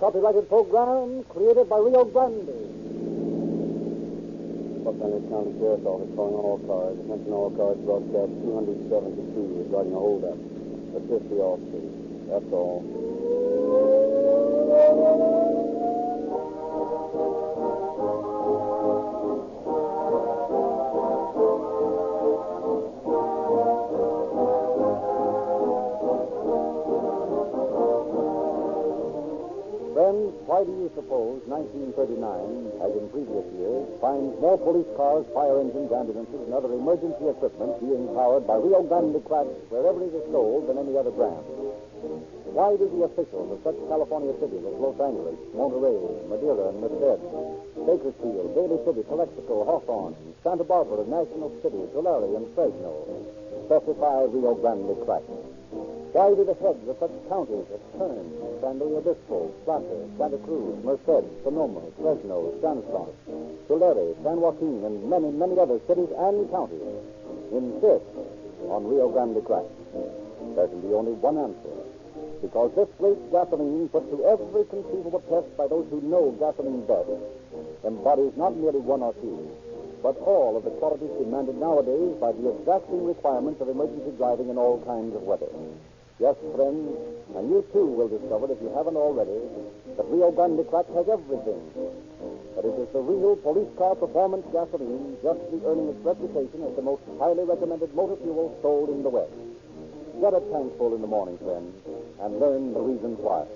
copyrighted program created by Rio Grande. Los Angeles County Sheriff's Office calling all cars. Attention all cars, broadcast 272 regarding a holdup. Assist the officers. That's all. Friends, why do you suppose 1939, as in previous years, finds more police cars, fire engines, ambulances, and other emergency equipment being powered by Rio Grande cracks wherever it is sold than any other brand? Why do the officials of such California cities as Los Angeles, Monterey, Madeira, and Merced, Bakersfield, Daly City, Calexico, Hawthorne, Santa Barbara, National City, Tulare, and Fresno specify Rio Grande cracks? Why do the heads of such counties as Kern, San Luis Obispo, Plata, Santa Cruz, Merced, Sonoma, Fresno, Stanislaus, Tulare, San Joaquin, and many, many other cities and counties insist on Rio Grande cracks? There can be only one answer. Because this great gasoline, put to every conceivable test by those who know gasoline best, embodies not merely one or two, but all of the qualities demanded nowadays by the exacting requirements of emergency driving in all kinds of weather. Yes, friends, and you too will discover, if you haven't already, that Rio Grande crack has everything. That it is the real police car performance gasoline, justly earning its reputation as the most highly recommended motor fuel sold in the West. Get a tankful in the morning, friends, and learn the reasons why.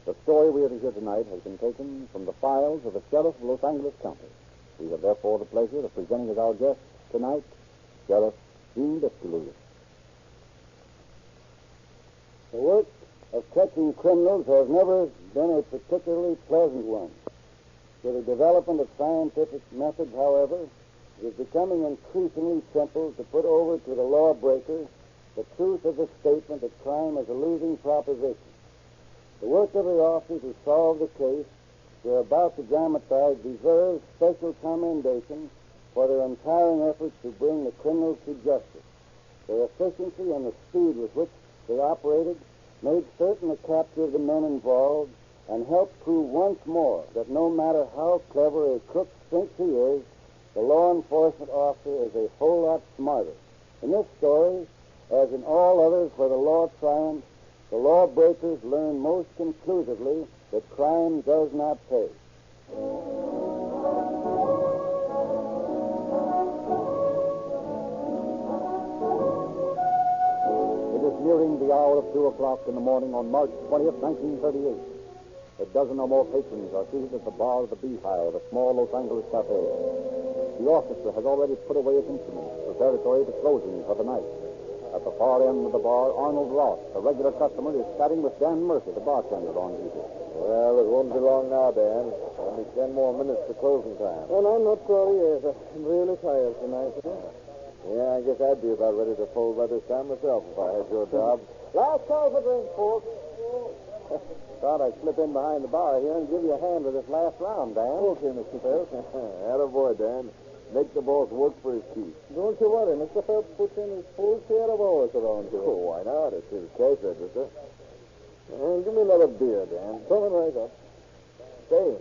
The story we are to hear tonight has been taken from the files of the Sheriff of Los Angeles County. We have therefore the pleasure of presenting as our guest tonight, Sheriff Gene Biscayou. The work of catching criminals has never been a particularly pleasant one. With the development of scientific methods, however, it is becoming increasingly simple to put over to the lawbreaker the truth of the statement that crime is a losing proposition. The work of the officers who solve the case we're about to dramatize deserves special commendation for their untiring efforts to bring the criminals to justice. Their efficiency and the speed with which they operated made certain the capture of the men involved and helped prove once more that no matter how clever a crook thinks he is, the law enforcement officer is a whole lot smarter. In this story, as in all others where the law triumphs, the lawbreakers learn most conclusively that crime does not pay. It is nearing the hour of 2 o'clock in the morning on March 20th, 1938. A dozen or more patrons are seated at the bar of the Beehive, a small Los Angeles cafe. The orchestra has already put away its instruments, preparatory to closing for the night. At the far end of the bar, Arnold Ross, a regular customer, is chatting with Dan Murphy, the bartender, on duty. Well, it won't be long now, Dan. Only 10 more minutes to closing time. Well, I'm not sorry either. I'm really tired tonight. Yeah, I guess I'd be about ready to fold by this time myself if I had your job. Last call for drinks, folks. Thought I'd slip in behind the bar here and give you a hand with this last round, Dan. Okay, Mr. Phelps. Attaboy, Dan. Make the boss work for his keep. Don't you worry. Mr. Phelps puts in his full share of hours around here. Oh, why not? It's his cash register. Give me another beer, Dan. Coming right up. Say,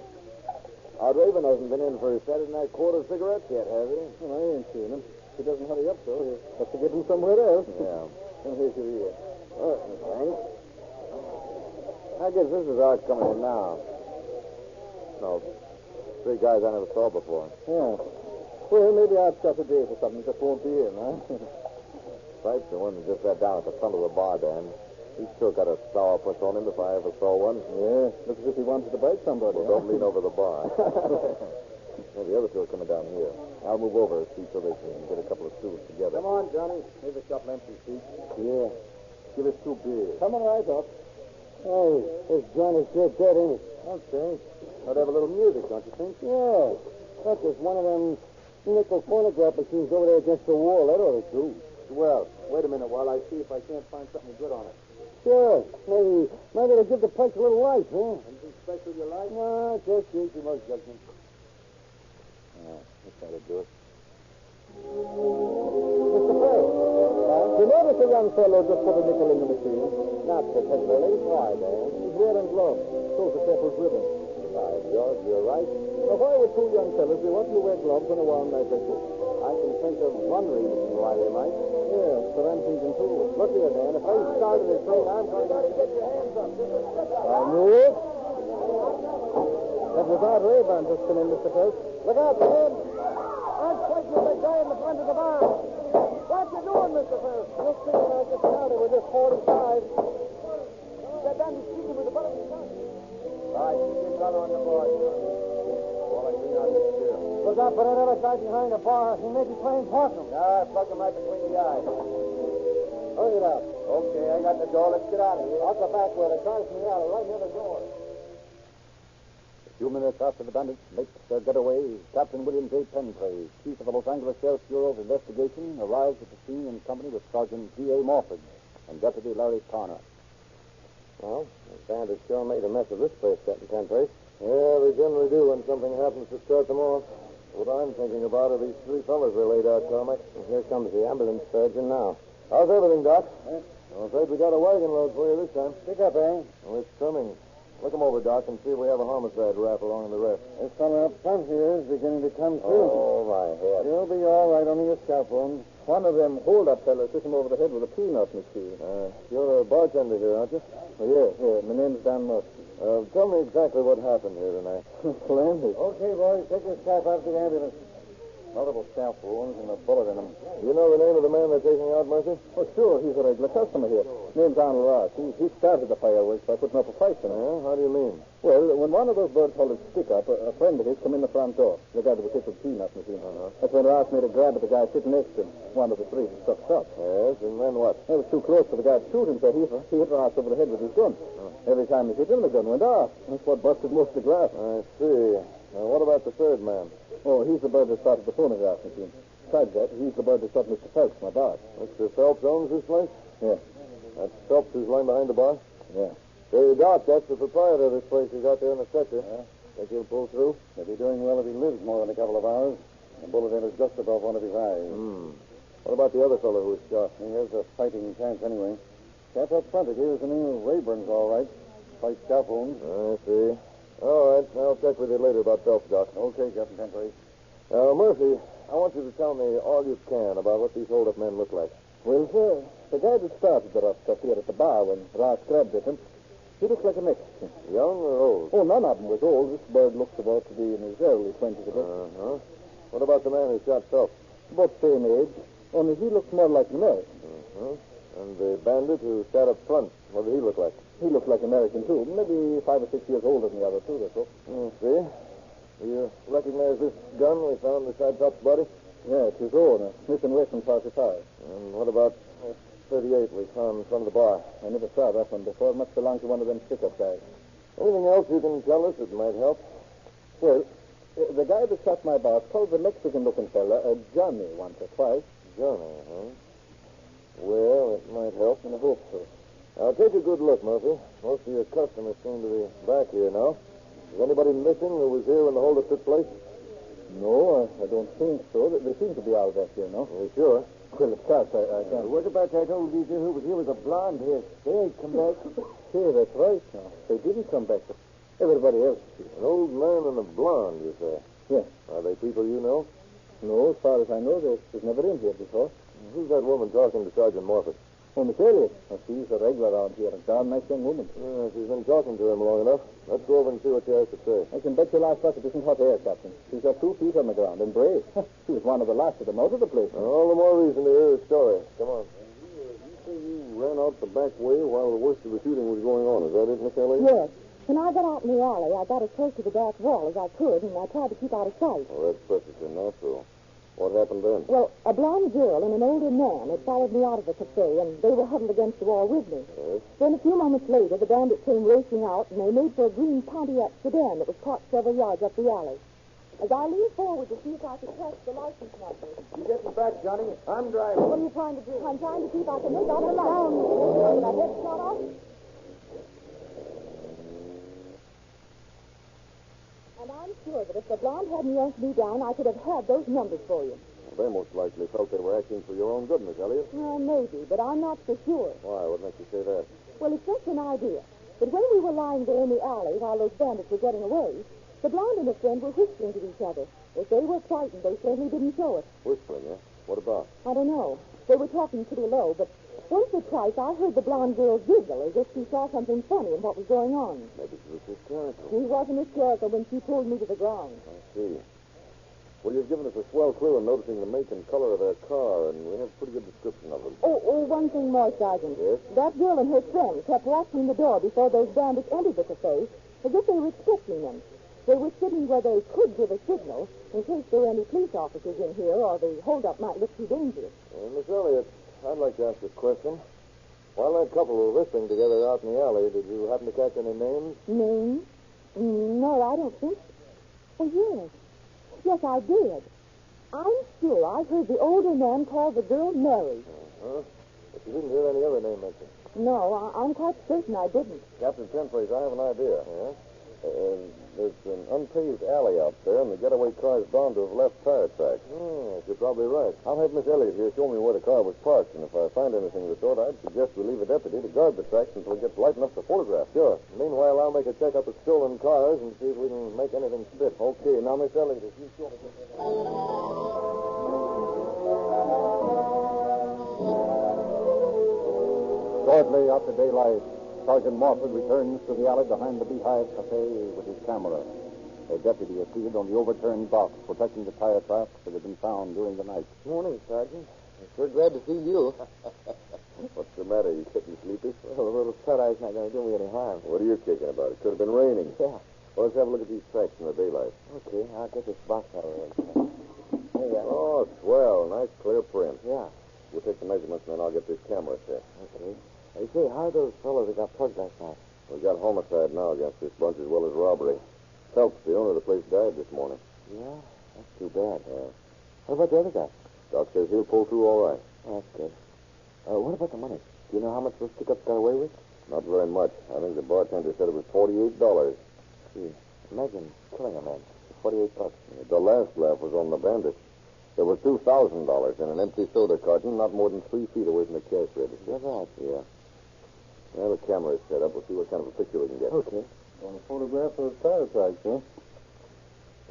our Raven hasn't been in for his Saturday night quarter cigarettes yet, has he? Well, I ain't seen him. If he doesn't hurry up, though, he'll have to get him somewhere else. Yeah. And here's your ear. Thanks. I guess this is Art coming in now. No, 3 guys I never saw before. Yeah. Well, maybe I've got a day for something that won't be in, huh? Stripes the one that just sat down at the front of the bar, Dan. He's sure got a sourpuss on him if I ever saw one. Yeah, looks as if he wanted to bite somebody. Well, don't lean over the bar. Well, the other 2 are coming down here. I'll move over, see so they can get a couple of stools together. Come on, Johnny. Here's a couple empty seats. Yeah. Give us 2 beers. Coming right up. Hey, this joint is sure dead, ain't it? Okay. Ought to have a little music, don't you think? Yeah. That's just one of them nickel phonograph machines over there against the wall. That ought to do. Well, wait a minute while I see if I can't find something good on it. Sure. Maybe to give the place a little life, huh? Anything special you like? No, just easy most judgment. That's how to do it. Mr. Fay, you notice a young fellow just put a nickel in the machine? Not particularly. Why, though? He's wearing gloves. Shows the careful ribbon. By George, you're right. Now, why would two young fellows be wanting to wear gloves on a warm night like this? I can think of one reason why they might. Yeah, preventing and tools. Look here, Dan. If I started a train, I'm going to get your hands up. I knew it. That was our Ray-Ban just come in, Mr. Phelps. Look out, Dan. I'm fighting with the guy in the front of the bar. What you doing, Mr. Phelps? Just thinking I just counted with this 45. Get down and shoot him with the butt of your gun. All right, keep your gun on the board. While I bring out this deal. Look out for that other guy behind the bar. He may be playing possum. Yeah, plug him right between the eyes. Hurry it up. Okay, I got the door. Let's get out of here. Out the back way. The car's in the alley, right near the door. A few minutes after the bandits make their getaway, Captain William J. Pentry, chief of the Los Angeles Sheriff's Bureau of Investigation, arrives at the scene in company with Sergeant D.A. Morford and Deputy Larry Connor. Well, the bandits sure made a mess of this place, Captain Pentry. Yeah, they generally do when something happens to start them off. What I'm thinking about are these three fellas they laid out, Carmack. Here comes the ambulance surgeon now. How's everything, Doc? I'm afraid we got a wagon load for you this time. Pick up, eh? Well, it's coming. Look them over, Doc, and see if we have a homicide rap along the rest. This fellow up front here is beginning to come through. Oh, my head. You'll be all right under your scalp wound. One of them hold-up fellows hit him over the head with a peanut machine. You're a bartender here, aren't you? Yeah. My name's Dan Murphy. Tell me exactly what happened here tonight. Splendid. Okay, boys, take your staff out to the ambulance. Multiple scalp wounds and a bullet in them. Do you know the name of the man they're taking out, Murphy? Oh, sure. He's a regular customer here. Name's Arnold Ross. He started the fireworks by putting up a fight tonight. Yeah? How do you mean? Well, when one of those birds held its stick up, a friend of his come in the front door. The guy that was hit with the peanut machine. That's when Ross made a grab at the guy sitting next to him. One of the three struck up. Yes, and then what? He was too close for the guy to shoot him, so he hit Ross over the head with his gun. Every time he hit him, the gun went off. That's what busted most of the glass. I see. Now, what about the third man? Oh, he's the bird that started the phonograph machine. Besides that, he's the bird that shot Mr. Phelps, my boss. Mr. Phelps owns this place? Yeah. That's Phelps who's lying behind the bar? Yeah. Hey, Doc, that's the proprietor of this place who's out there in the stretcher. Yeah. Think he'll pull through? He'll be doing well if he lives more than a couple of hours. The bullet enters just above one of his eyes. What about the other fellow who was shot? He has a fighting chance anyway. Chap up front, it is the name of Rayburn's all right. Fight scalp wounds. I see. All right, I'll check with you later about Phelps, Doc. Okay, Captain Pentry. Murphy, I want you to tell me all you can about what these hold-up men look like. Well, sir, the guy that started the rough stuff here at the bar when Ross grabbed at him, he looks like a Mexican. Young or old? Oh, none of them was old. This bird looks about to be in his early 20s. Uh-huh. What about the man who shot Phelps? About same age, only he looks more like an American. Uh-huh. And the bandit who sat up front, what did he look like? He looks like American, too. Maybe 5 or 6 years older than the other two, that's all. See? Do you recognize this gun we found beside Phelps' body? Yeah, it's his own, a Smith & Wesson 45. And what about this 38 we found in front of the bar? I never saw that one before. It must belong to one of them stick-up guys. Anything else you can tell us that might help? Well, the guy that shot my boss called the Mexican-looking fella Johnny once or twice. Johnny, huh? Well, it might help. I hope so. Now, take a good look, Murphy. Most of your customers seem to be back here now. Is anybody missing who was here when the hold-up took place? No, I don't think so. They seem to be all back here now. Are you sure? Well, of course, I can't. What about that old geezer who was here with a blonde hair? They ain't come back. Hey, that's right. No, they didn't come back. Everybody else did. An old man and a blonde, you say? Yeah. Are they people you know? No, as far as I know, they've never been here before. Who's that woman talking to Sergeant Morford? Oh, Miss Elliott. Oh, she's a regular around here. A darn nice young woman. Yeah, she's been talking to him long enough. Let's go over and see what she has to say. I can bet your last bucket isn't hot air, Captain. She's got 2 feet on the ground and brave. She was one of the last of them out of the place. All the more reason to hear her story. Come on. You say you ran out the back way while the worst of the shooting was going on. Is that it, Miss Elliott? Yes. When I got out in the alley, I got as close to the back wall as I could, and I tried to keep out of sight. Oh, that's perfectly natural. What happened then? Well, a blonde girl and an older man had followed me out of the cafe, and they were huddled against the wall with me. Yes? Then a few moments later, the bandit came racing out, and they made for a green Pontiac sedan that was parked several yards up the alley. as I leaned forward to see if I could catch the license number. You getting back, Johnny? I'm driving. What are you trying to do? I'm trying to see if I can make out the license. Did I get shot off? And I'm sure that if the blonde hadn't yanked me down, I could have had those numbers for you. Well, they most likely felt they were acting for your own good, Miss Elliott. Well, maybe, but I'm not so sure. Why? What makes you say that? Well, it's just an idea. But when we were lying there in the alley while those bandits were getting away, the blonde and her friend were whispering to each other. If they were frightened, they certainly didn't show it. Whispering, eh? What about? I don't know. They were talking pretty low, but once or twice I heard the blonde girl giggle as if she saw something funny in what was going on. Maybe she was hysterical. She wasn't hysterical when she pulled me to the ground. I see. Well, you've given us a swell clue in noticing the make and color of their car, and we have a pretty good description of them. Oh, one thing more, Sergeant. Yes? That girl and her friend kept watching the door before those bandits entered the cafe as if they were expecting them. They were sitting where they could give a signal in case there were any police officers in here or the holdup might look too dangerous. Miss Elliott, I'd like to ask you a question. While that couple were whispering together out in the alley, did you happen to catch any names? Names? No, I don't think so. Oh, yes. Yes, I did. I'm sure I heard the older man call the girl Mary. Uh-huh. But you didn't hear any other name mentioned. No, I'm quite certain I didn't. Captain Tenfreys, I have an idea. Yeah? There's an unpaved alley out there, and the getaway car is bound to have left tire tracks. Yes, you're probably right. I'll have Miss Elliott here show me where the car was parked, and if I find anything of the sort, I'd suggest we leave a deputy to guard the tracks until it gets light enough to photograph. Sure. Meanwhile, I'll make a check up of stolen cars and see if we can make anything fit. Okay, now, Miss Elliott, if you show me... Shortly after daylight, Sergeant Morford returns to the alley behind the Beehive Cafe with his camera. A deputy is seated on the overturned box protecting the tire tracks that had been found during the night. Morning, Sergeant. I'm sure glad to see you. What's the matter? You getting sleepy? Well, a little cut-eye's not going to do me any harm. What are you kicking about? It could have been raining. Yeah. Well, let's have a look at these tracks in the daylight. Okay, I'll get this box out of there. There you are. Oh, swell. Nice, clear print. Yeah. We'll take the measurements, and then I'll get this camera set. Okay. Hey, say, how are those fellows that got plugged last night? We've got homicide now against this bunch as well as robbery. Phelps, the owner of the place, died this morning. Yeah? That's too bad. Yeah. What about the other guy? Doc says he'll pull through all right. Oh, that's good. What about the money? Do you know how much those pickups got away with? Not very much. I think the bartender said it was $48. Gee, imagine killing a man for $48. The last laugh was on the bandit. There was $2,000 in an empty soda carton, not more than 3 feet away from the cash register. Is that right? Yeah. Well, the camera is set up. We'll see what kind of a picture we can get. Okay. On a photograph of tire tracks, huh?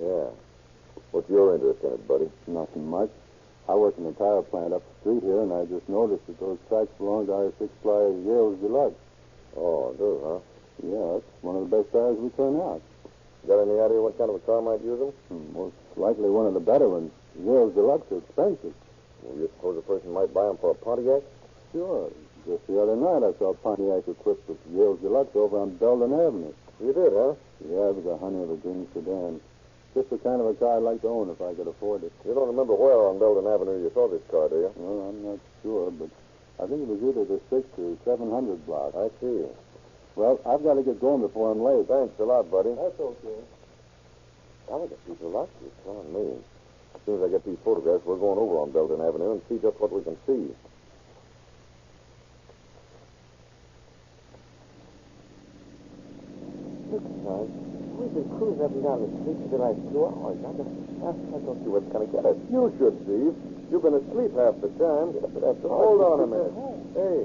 Yeah. What's your interest in it, buddy? Nothing much. I work in a tire plant up the street here, and I just noticed that those tracks belong to our six-ply Yale's Deluxe. Oh, it does, huh? Yeah, it's one of the best tires we turn out. Got any idea what kind of a car might use them? Most likely one of the better ones. Yale's Deluxe are expensive. Well, you suppose a person might buy them for a Pontiac? Sure. Just the other night I saw Pontiac equipped with Yale's Deluxe over on Belden Avenue. You did, huh? Yeah, it was a honey of a green sedan. Just the kind of a car I'd like to own if I could afford it. You don't remember where on Belden Avenue you saw this car, do you? Well, I'm not sure, but I think it was either the 6 or 700 block. I see. Well, I've got to get going before I'm late. Thanks a lot, buddy. That's okay. Golly, the people like you. It's on me. As soon as I get these photographs, we're going over on Belden Avenue and see just what we can see. Look, Sarge, we've been cruising up and down the street for the last 2 hours. I don't see what's going to get us. You should, Steve. You've been asleep half the time. Yeah, but after all, Hold on a it's minute. home. Hey,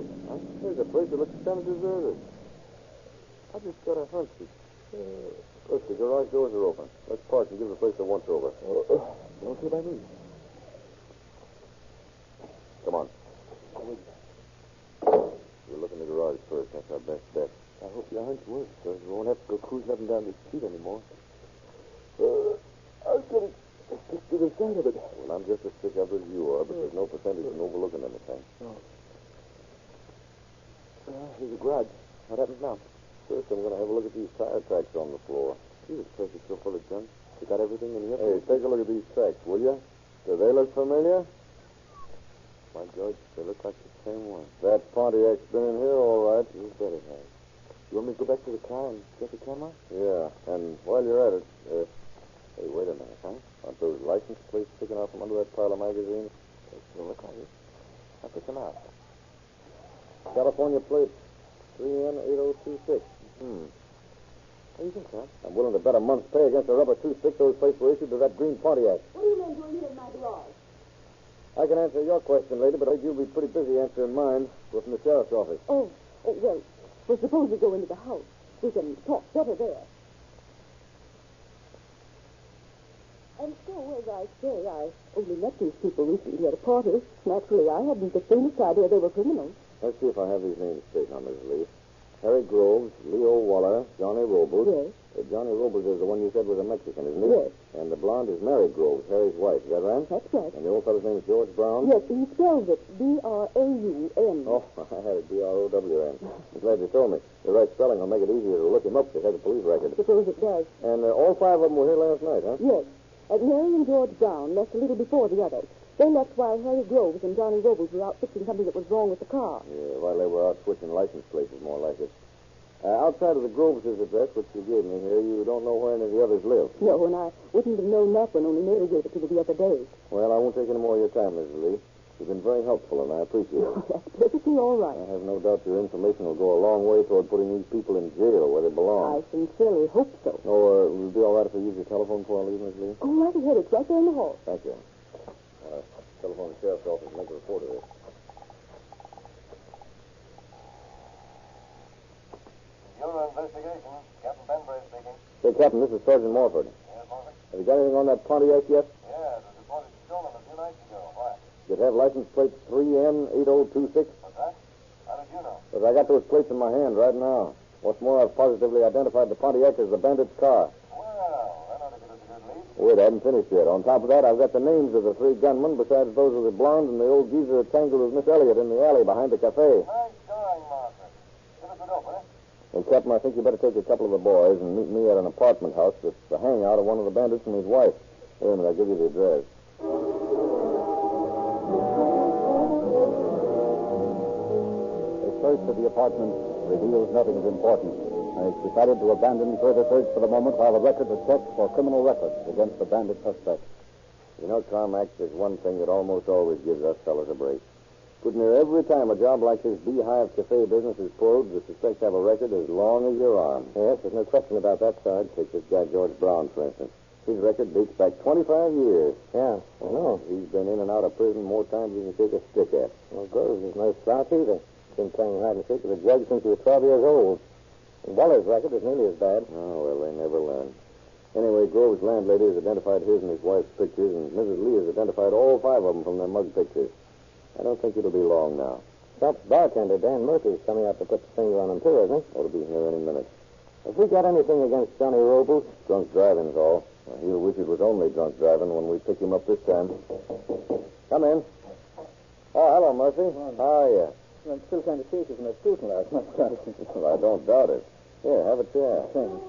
here's a place that looks kind of deserted. I just got a hunch. Look, the garage doors are open. Let's park and give the place a once-over. Don't say by me. Come on. We'll look in the garage first. That's our best bet. I hope your hunch works, so we won't have to go cruising up and down the street anymore. I'm getting sick to the sight of it. Well, I'm just as sick of it as you are, but there's no percentage in overlooking anything. Here's a garage. What happens now? First, I'm going to have a look at these tire tracks on the floor. Gee, this place is so full of junk. They got everything in here. Hey, take a look at these tracks, will you? Do they look familiar? My George, they look like the same one. That Pontiac's been in here all right. You bet it has. You want me to go back to the car and get the camera? Yeah, and while you're at it, Hey, wait a minute, huh? Aren't those license plates sticking out from under that pile of magazines? They still look like it. I'll pick them out. California plate 3N8026. What do you think, Sam? I'm willing to bet a month's pay against a rubber toothpick those plates were issued to that green Pontiac. What do you mean doing here in my garage? I can answer your question, lady, but I think you'll be pretty busy answering mine. We're from the sheriff's office. Oh, well, suppose we go into the house. We can talk better there. And so, as I say, I only met these people recently at a party. Naturally, I hadn't the faintest idea they were criminals. Let's see if I have these names straight now, Mrs. Lee. Harry Groves, Leo Waller, Johnny Robles. Yes. Johnny Robles is the one you said was a Mexican, isn't he? Yes. And the blonde is Mary Groves, Harry's wife. Is that right? That's right. And the old fellow's name is George Brown? Yes, he spells it B-R-A-U-N. Oh, I had it B-R-O-W-N. I'm glad you told me. The right spelling will make it easier to look him up if he has a police record. Suppose it does. And all five of them were here last night, huh? Yes. Mary and George Brown left a little before the others. They left while Harry Groves and Johnny Robles were out fixing something that was wrong with the car. Yeah, while they were out switching license plates, more like it. Outside of the Groves' address, which you gave me here, you don't know where any of the others live. No, and I wouldn't have known that when only Mary gave it to me the other day. Well, I won't take any more of your time, Mrs. Lee. You've been very helpful, and I appreciate it. Oh, that's perfectly all right. I have no doubt your information will go a long way toward putting these people in jail where they belong. I sincerely hope so. Oh, will it be all right if I use your telephone before I leave, Mrs. Lee? Oh, right ahead. It's right there in the hall. Thank you. Telephone the sheriff's office and make a report of this. Bureau of Investigation. Captain Penbury speaking. Say, Captain, this is Sergeant Morford. Yes, Morgan? Have you got anything on that Pontiac yet? Yeah, it was reported stolen a few nights ago. Why? Does it have license plate 3N8026? What's that? How did you know? Because I got those plates in my hand right now. What's more, I've positively identified the Pontiac as the bandit's car. Well, that ought to give us a good lead. Wait, I haven't finished yet. On top of that, I've got the names of the three gunmen besides those of the blonde and the old geezer that tangled with Miss Elliott in the alley behind the cafe. Nice going, Martha. Give us a dope, eh? Well, Captain, I think you better take a couple of the boys and meet me at an apartment house that's the hangout of one of the bandits and his wife. Wait a minute, I'll give you the address. The search of the apartment reveals nothing of importance, and it's decided to abandon further search for the moment while the records are checked for criminal records against the bandit suspect. You know, Carmack, there's one thing that almost always gives us fellas a break. Pretty near every time a job like this Beehive Cafe business is pulled, the suspects have a record as long as your arm. Yes, there's no question about that, Sarge. Take this guy, George Brown, for instance. His record dates back 25 years. Yeah, I know. He's been in and out of prison more times than you can shake a stick at. Well, Groves is no slouch either. Been playing hide and seek with a judge since he was 12 years old. And Waller's record is nearly as bad. Oh, well, they never learn. Anyway, Grove's landlady has identified his and his wife's pictures, and Mrs. Lee has identified all five of them from their mug pictures. I don't think it'll be long now. Shop's bartender, Dan Murphy's coming out to put the finger on him, too, isn't he? Ought to be here any minute. Have we got anything against Johnny Robles? Drunk driving's all. Well, he'll wish it was only drunk driving when we pick him up this time. Come in. Oh, hello, Murphy. How are you? I'm still kind of shaky from that shooting last night. Well, I don't doubt it. Here, have a chair. Thanks.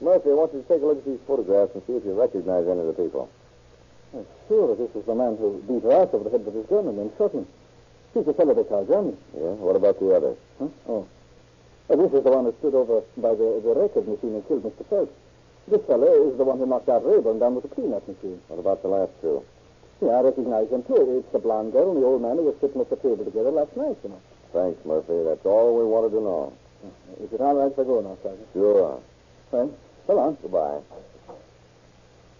Murphy, I want you to take a look at these photographs and see if you recognize any of the people. Sure, this is the man who beat her ass over the head with his gun and then shot him. He's the fellow they call Johnny. Yeah? What about the others? Huh? Oh. This is the one who stood over by the record machine and killed Mr. Phelps. This fellow is the one who knocked out Rayburn down with the peanut machine. What about the last two? Yeah, I recognize him, too. It's the blonde girl and the old man who was sitting at the table together last night, you know. Thanks, Murphy. That's all we wanted to know. Is it all right if I go now, Sergeant? Sure. Well, so long. Goodbye.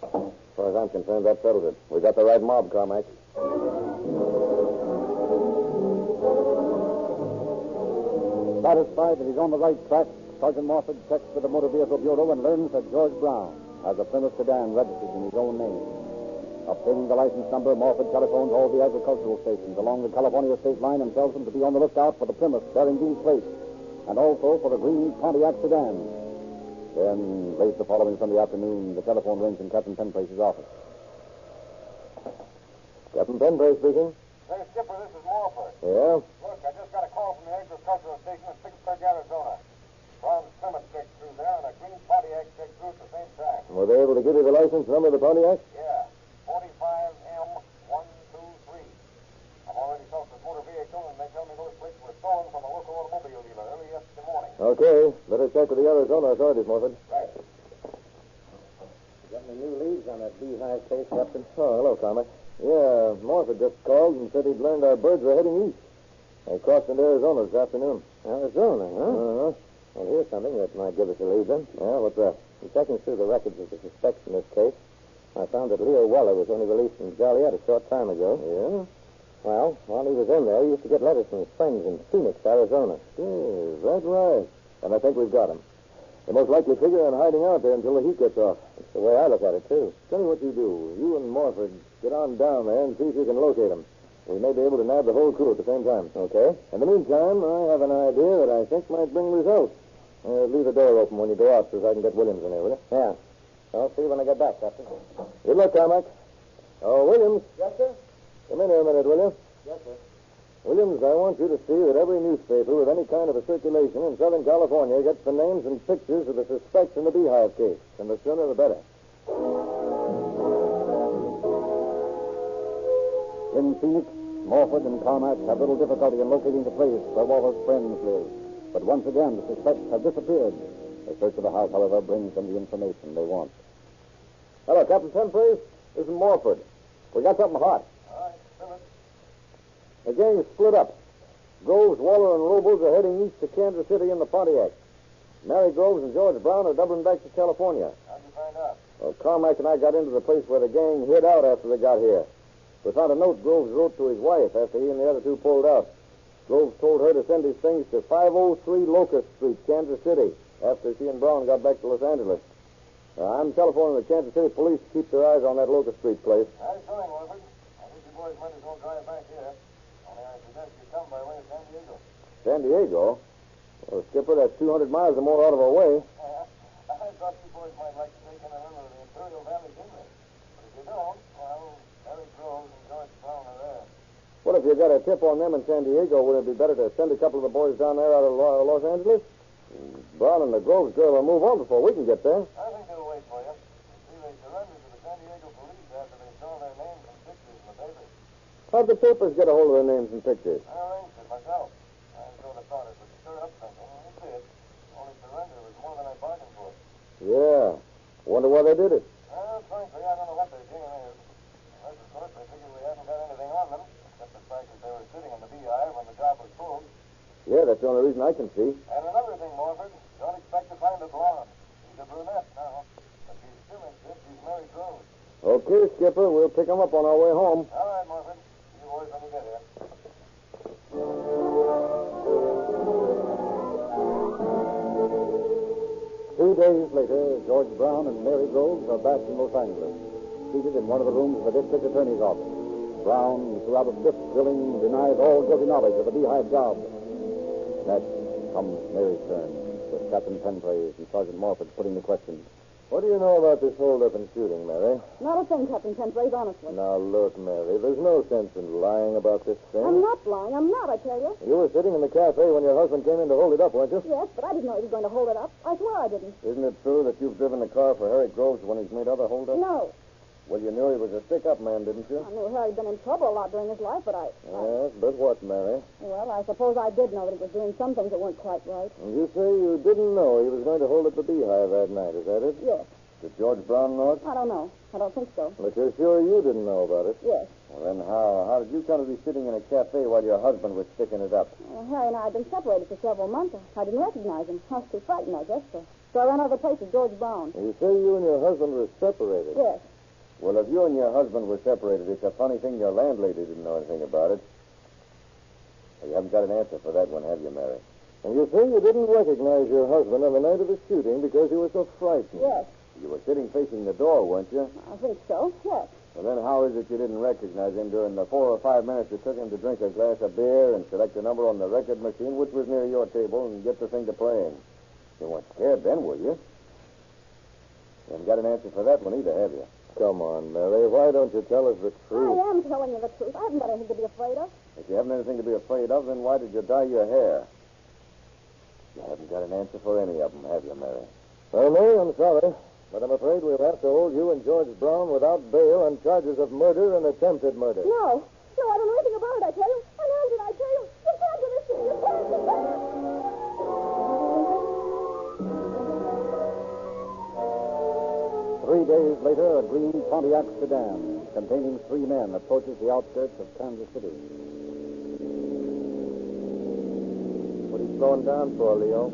As far as I'm concerned, that settles it. We got the right mob, Carmack. Satisfied that he's on the right track, Sergeant Morford checks with the Motor Vehicle Bureau and learns that George Brown has a Plymouth Sedan registered in his own name. Obtaining the license number, Morford telephones all the agricultural stations along the California state line and tells them to be on the lookout for the Plymouth bearing these plates, and also for the green Pontiac Sedan. Then, late the following Sunday afternoon, the telephone rings in Captain Penplace's office. Captain Penbrace speaking. Hey, Skipper, this is Morford. Yeah? Look, I just got a call from the agricultural station in Vicksburg, Arizona. Brown's Plymouth checked through there, and a green Pontiac checked through at the same time. Were they able to give you the license number of the Pontiac? Yeah, 45M123. I've already talked to the motor vehicle, and they tell me those plates were stolen from a local automobile dealer early yesterday morning. Okay. Better check with the Arizona authorities, Morford. Right. Got any new leads on that beehive case, Captain? Oh, hello, Carmack. Yeah, Morford just called and said he'd learned our birds were heading east. They crossed into Arizona this afternoon. Arizona, huh? Uh-huh. Well, here's something that might give us a lead, then. Yeah, what's that? In checking through the records of the suspects in this case, I found that Leo Weller was only released from Joliet a short time ago. Yeah? Well, while he was in there, he used to get letters from his friends in Phoenix, Arizona. Yeah, is that right? And I think we've got him. They most likely figure on hiding out there until the heat gets off. That's the way I look at it, too. Tell me what you do. You and Morford get on down there and see if you can locate him. We may be able to nab the whole crew at the same time. Okay. In the meantime, I have an idea that I think might bring results. Leave the door open when you go out so I can get Williams in there, will you? Yeah. I'll see you when I get back, Captain. Good luck, Carmack. Oh, Williams. Yes, sir? Come in here a minute, will you? Yes, sir. Williams, I want you to see that every newspaper with any kind of a circulation in Southern California gets the names and pictures of the suspects in the beehive case. And the sooner the better. In Phoenix, Morford and Carmack have little difficulty in locating the place where Walter's friends live. But once again, the suspects have disappeared. The search of the house, however, brings them the information they want. Hello, Captain Tenfreeze. This is Morford. We got something hot. All right, Phillips. The gang's split up. Groves, Waller, and Robles are heading east to Kansas City in the Pontiac. Mary Groves and George Brown are doubling back to California. How'd you find out? Well, Carmack and I got into the place where the gang hid out after they got here. We found a note Groves wrote to his wife after he and the other two pulled out. Groves told her to send his things to 503 Locust Street, Kansas City, after she and Brown got back to Los Angeles. I'm telephoning the Kansas City police to keep their eyes on that Locust Street place. How's it going, Wilford? I think you boys might as well drive back here. Only I suggest you come by way of San Diego. San Diego? Well, Skipper, that's 200 miles or more out of our way. I thought you boys might like to take in a run of the Imperial Valley Gateway. But if you don't, well, Mary Groves and George Brown are there. What if you got a tip on them in San Diego? Wouldn't it be better to send a couple of the boys down there out of Los Angeles? Brown and the Groves girl will move on before we can get there. I think they'll wait for you. You see, they surrendered to the San Diego police after they saw their names and pictures in the papers. How'd the papers get a hold of their names and pictures? I arranged it myself. I sort of thought it would stir up something, and it did. Only surrender was more than I bargained for. Yeah. Wonder why they did it. Well, frankly, I don't know what their game is. Unless, of course, they figure we haven't got anything on them, except the fact that they were sitting in the beehive when the job was pulled. Yeah, that's the only reason I can see. And another thing, Morford, don't expect to find a blonde. She's a brunette now, but she's still insists she's Mary Groves. Okay, Skipper, we'll pick them up on our way home. All right, Morford. See you boys when you get here. 2 days later, George Brown and Mary Groves are back in Los Angeles, seated in one of the rooms of the district attorney's office. Brown, throughout a swift drilling, denies all guilty knowledge of the beehive job. Next comes Mary's turn, with Captain Tenfreeze and Sergeant Morford putting the questions. What do you know about this hold-up and shooting, Mary? Not a thing, Captain Tenfreeze, honestly. Now, look, Mary, there's no sense in lying about this thing. I'm not lying. I'm not, I tell you. You were sitting in the cafe when your husband came in to hold it up, weren't you? Yes, but I didn't know he was going to hold it up. I swear I didn't. Isn't it true that you've driven the car for Harry Groves when he's made other hold-ups? No. Well, you knew he was a stick-up man, didn't you? I knew Harry'd been in trouble a lot during his life, but Yes, but what, Mary? Well, I suppose I did know that he was doing some things that weren't quite right. And you say you didn't know he was going to hold up the beehive that night, is that it? Yes. Did George Brown know it? I don't know. I don't think so. But you're sure you didn't know about it? Yes. Well, then how did you come to be sitting in a cafe while your husband was sticking it up? Well, Harry and I had been separated for several months. I didn't recognize him. I was too frightened, I guess. So I ran out of the place with George Brown. You say you and your husband were separated? Yes. Well, if you and your husband were separated, it's a funny thing your landlady didn't know anything about it. Well, you haven't got an answer for that one, have you, Mary? And you say you didn't recognize your husband on the night of the shooting because you were so frightened. Yes. You were sitting facing the door, weren't you? I think so, yes. Well, then how is it you didn't recognize him during the 4 or 5 minutes it took him to drink a glass of beer and select a number on the record machine, which was near your table, and get the thing to playing? You weren't scared then, were you? You haven't got an answer for that one either, have you? Come on, Mary. Why don't you tell us the truth? I am telling you the truth. I haven't got anything to be afraid of. If you haven't anything to be afraid of, then why did you dye your hair? You haven't got an answer for any of them, have you, Mary? Well, Mary, I'm sorry, but I'm afraid we'll have to hold you and George Brown without bail on charges of murder and attempted murder. No. No, I don't know anything about it, I tell you. I know it, I tell you. You can't do this to me. You can't. 3 days later, a green Pontiac sedan containing 3 men approaches the outskirts of Kansas City. What are you slowing down for, Leo?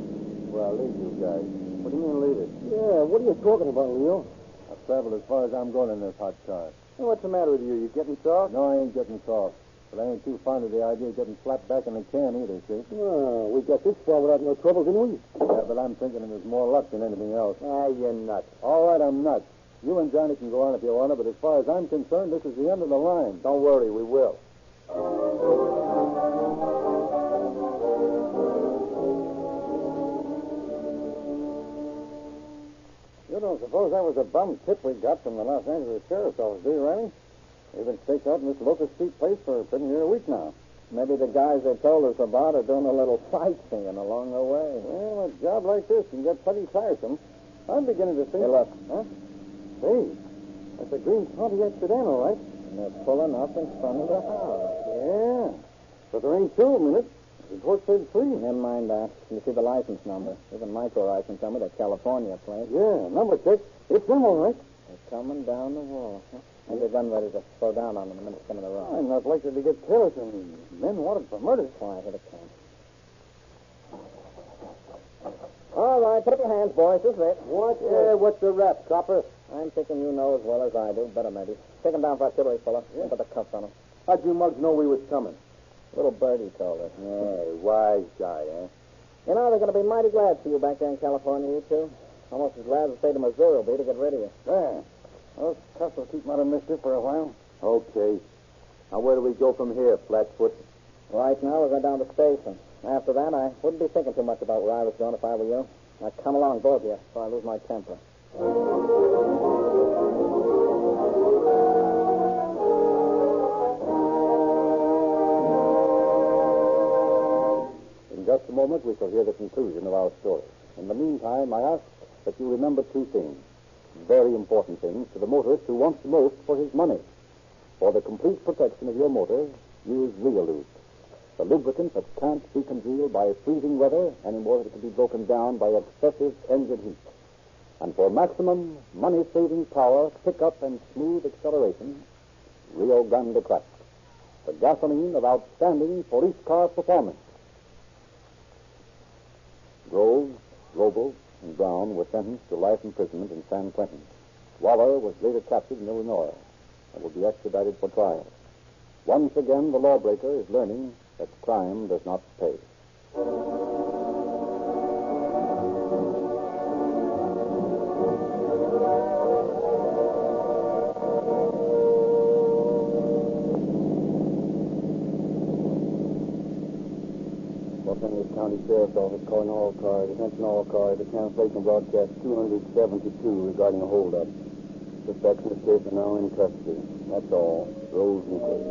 Well, leave you guys. What do you mean, leave it? Yeah, what are you talking about, Leo? I've traveled as far as I'm going in this hot car. Hey, what's the matter with you? You getting soft? No, I ain't getting soft. But I ain't too fond of the idea of getting slapped back in the can either, see? No, we got this far without no trouble, didn't we? Yeah, but I'm thinking there's more luck than anything else. Ah, you're nuts. All right, I'm nuts. You and Johnny can go on if you want to, but as far as I'm concerned, this is the end of the line. Don't worry, we will. You don't suppose that was a bum tip we got from the Los Angeles Sheriff's Office, do you, Riley? We've been staked out in this Locust Street place for pretty near a week now. Maybe the guys they told us about are doing a little sightseeing along the way. Well, a job like this can get pretty tiresome. I'm beginning to think... Hey, look. Huh? Hey, that's a green Pontiac sedan, all right. And they're pulling up in front of the house. Yeah, but there ain't 2 of them in it. The report said 3. Never mind that. You see the license number. There's a micro license number, the California plate. Yeah, number check. It's them, all right. They're coming down the wall. Huh? And they're done ready to slow down on them the minute they come in the road. I'm not likely to get careless and men wanted for murder. Quiet, here they come. All right, put up your hands, boys. This is it. What's the rap, copper? I'm thinking you know as well as I do. Better, maybe. Take them down for artillery, fella. Yeah. Put the cuffs on them. How'd you mugs know we was coming? Little birdie told us. Hey, wise guy, eh? You know, they're going to be mighty glad for you back there in California, you two. Almost as glad as the state of Missouri will be to get rid of you. Yeah. Those cuffs will keep them out of mischief for a while. Okay. Now, where do we go from here, Flatfoot? Right now, we'll go down to the station. After that, I wouldn't be thinking too much about where I was going if I were you. Now, come along, both of you, before I lose my temper. In just a moment, we shall hear the conclusion of our story. In the meantime, I ask that you remember 2 things. Very important things to the motorist who wants the most for his money. For the complete protection of your motor, use Reolute, the lubricant that can't be congealed by freezing weather any more than it can be broken down by excessive engine heat. And for maximum money-saving power, pickup, and smooth acceleration, Rio Grande Cracked, the gasoline of outstanding police car performance. Grove, Robles, and Brown were sentenced to life imprisonment in San Quentin. Waller was later captured in Illinois and will be extradited for trial. Once again, the lawbreaker is learning that crime does not pay. Los Angeles County Sheriff's Office calling all cars. Attention all cars. The cancellation broadcast 272 regarding a holdup. Suspects in escape are now in custody. That's all. Rosenquist.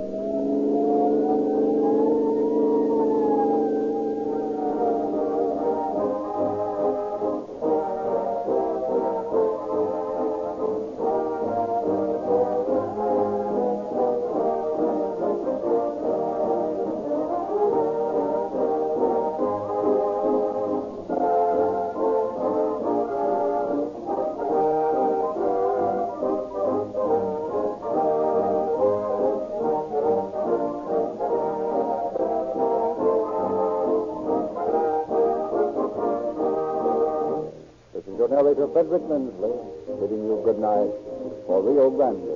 Your narrator, Frederick Lindsley, bidding you good night for Rio Grande.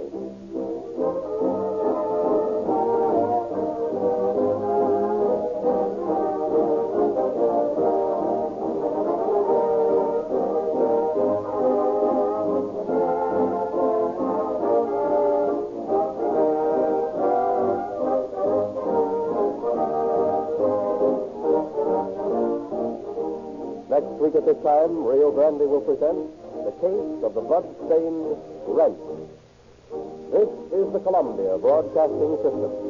Next week at this time, Rio Grande will present The Case of the Blood-Stained Rent. This is the Columbia Broadcasting System.